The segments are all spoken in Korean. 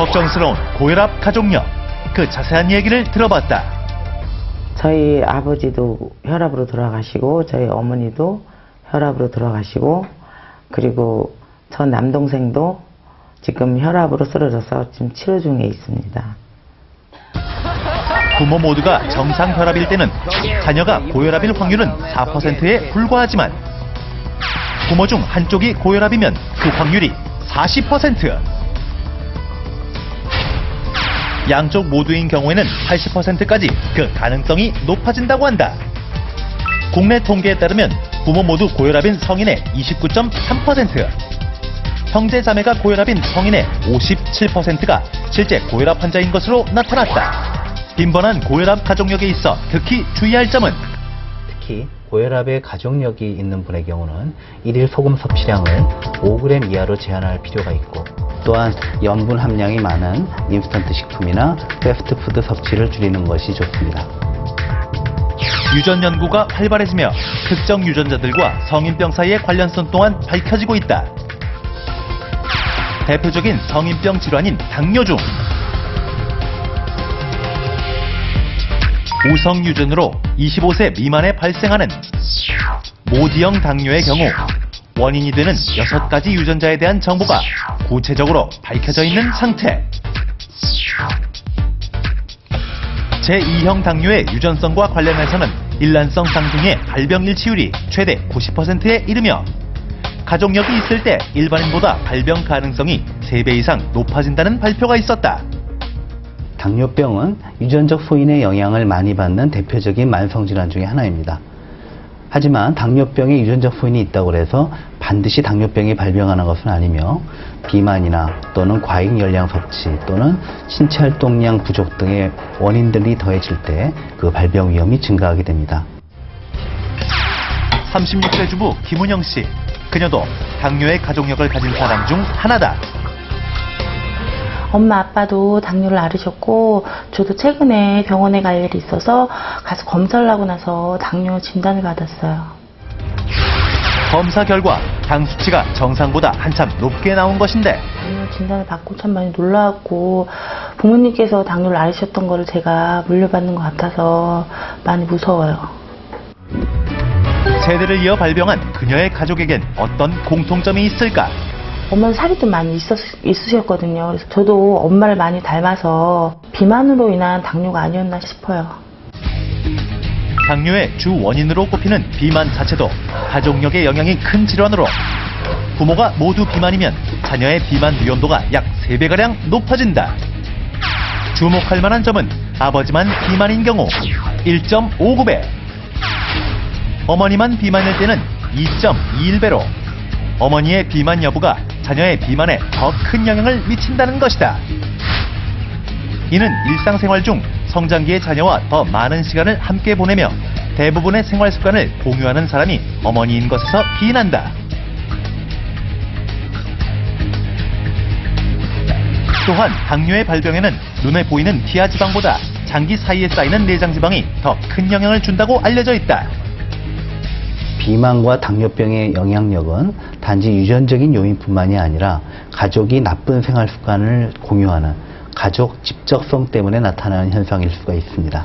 걱정스러운 고혈압 가족력, 그 자세한 얘기를 들어봤다. 저희 아버지도 혈압으로 돌아가시고 저희 어머니도 혈압으로 돌아가시고 그리고 전 남동생도 지금 혈압으로 쓰러져서 지금 치료 중에 있습니다. 부모 모두가 정상 혈압일 때는 자녀가 고혈압일 확률은 4%에 불과하지만 부모 중 한쪽이 고혈압이면 그 확률이 40%. 양쪽 모두인 경우에는 80%까지 그 가능성이 높아진다고 한다. 국내 통계에 따르면 부모 모두 고혈압인 성인의 29.3%, 형제 자매가 고혈압인 성인의 57%가 실제 고혈압 환자인 것으로 나타났다. 빈번한 고혈압 가족력에 있어 특히 주의할 점은 특히 고혈압의 가족력이 있는 분의 경우는 일일 소금 섭취량을 5g 이하로 제한할 필요가 있고 또한 염분 함량이 많은 인스턴트 식품이나 패스트푸드 섭취를 줄이는 것이 좋습니다. 유전 연구가 활발해지며 특정 유전자들과 성인병 사이의 관련성 또한 밝혀지고 있다. 대표적인 성인병 질환인 당뇨 중 우성 유전으로 25세 미만에 발생하는 모디형 당뇨의 경우 원인이 되는 6가지 유전자에 대한 정보가 구체적으로 밝혀져 있는 상태. 제2형 당뇨의 유전성과 관련해서는 일란성 쌍둥이의 발병 일치율이 최대 90%에 이르며 가족력이 있을 때 일반인보다 발병 가능성이 3배 이상 높아진다는 발표가 있었다. 당뇨병은 유전적 소인의 영향을 많이 받는 대표적인 만성질환 중에 하나입니다. 하지만 당뇨병에 유전적 소인이 있다고 해서 반드시 당뇨병이 발병하는 것은 아니며 비만이나 또는 과잉 열량 섭취 또는 신체 활동량 부족 등의 원인들이 더해질 때 그 발병 위험이 증가하게 됩니다. 36세 주부 김은영 씨, 그녀도 당뇨의 가족력을 가진 사람 중 하나다. 엄마 아빠도 당뇨를 앓으셨고 저도 최근에 병원에 갈 일이 있어서 가서 검사를 하고 나서 당뇨 진단을 받았어요. 검사 결과 당 수치가 정상보다 한참 높게 나온 것인데 당뇨 진단을 받고 참 많이 놀라웠고 부모님께서 당뇨를 앓으셨던 거를 제가 물려받는 것 같아서 많이 무서워요. 세대를 이어 발병한 그녀의 가족에겐 어떤 공통점이 있을까? 엄마는 살이 좀 많이 있으셨거든요. 그래서 저도 엄마를 많이 닮아서 비만으로 인한 당뇨가 아니었나 싶어요. 당뇨의 주 원인으로 꼽히는 비만 자체도 가족력의 영향이 큰 질환으로 부모가 모두 비만이면 자녀의 비만 위험도가 약 3배가량 높아진다. 주목할 만한 점은 아버지만 비만인 경우 1.59배, 어머니만 비만일 때는 2.21배로 어머니의 비만 여부가 자녀의 비만에 더 큰 영향을 미친다는 것이다. 이는 일상생활 중 성장기의 자녀와 더 많은 시간을 함께 보내며 대부분의 생활 습관을 공유하는 사람이 어머니인 것에서 기인한다. 또한 당뇨의 발병에는 눈에 보이는 피하지방보다 장기 사이에 쌓이는 내장지방이 더 큰 영향을 준다고 알려져 있다. 비만과 당뇨병의 영향력은 단지 유전적인 요인뿐만이 아니라 가족이 나쁜 생활 습관을 공유하는 가족 집적성 때문에 나타나는 현상일 수가 있습니다.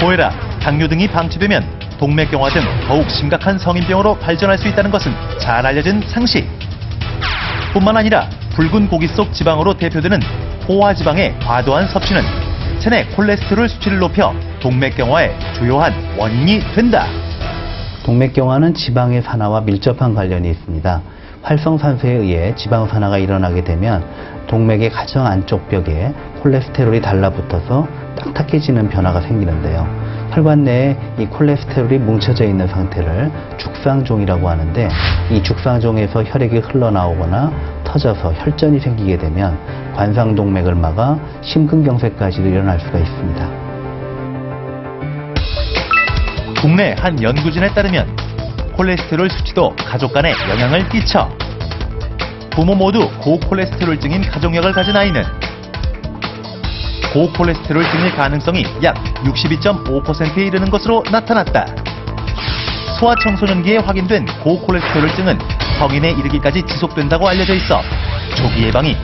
고혈압, 당뇨 등이 방치되면 동맥경화 등 더욱 심각한 성인병으로 발전할 수 있다는 것은 잘 알려진 상식. 뿐만 아니라 붉은 고기 속 지방으로 대표되는 포화지방의 과도한 섭취는 체내 콜레스테롤 수치를 높여 동맥경화의 주요한 원인이 된다. 동맥경화는 지방의 산화와 밀접한 관련이 있습니다. 활성산소에 의해 지방산화가 일어나게 되면 동맥의 가장 안쪽 벽에 콜레스테롤이 달라붙어서 딱딱해지는 변화가 생기는데요. 혈관 내에 이 콜레스테롤이 뭉쳐져 있는 상태를 죽상종이라고 하는데 이 죽상종에서 혈액이 흘러나오거나 터져서 혈전이 생기게 되면 관상동맥을 막아 심근경색까지도 일어날 수가 있습니다. 국내 한 연구진에 따르면 콜레스테롤 수치도 가족 간에 영향을 끼쳐 부모 모두 고콜레스테롤증인 가족력을 가진 아이는 고콜레스테롤증일 가능성이 약 62.5%에 이르는 것으로 나타났다. 소아청소년기에 확인된 고콜레스테롤증은 성인에 이르기까지 지속된다고 알려져 있어 초기 예방이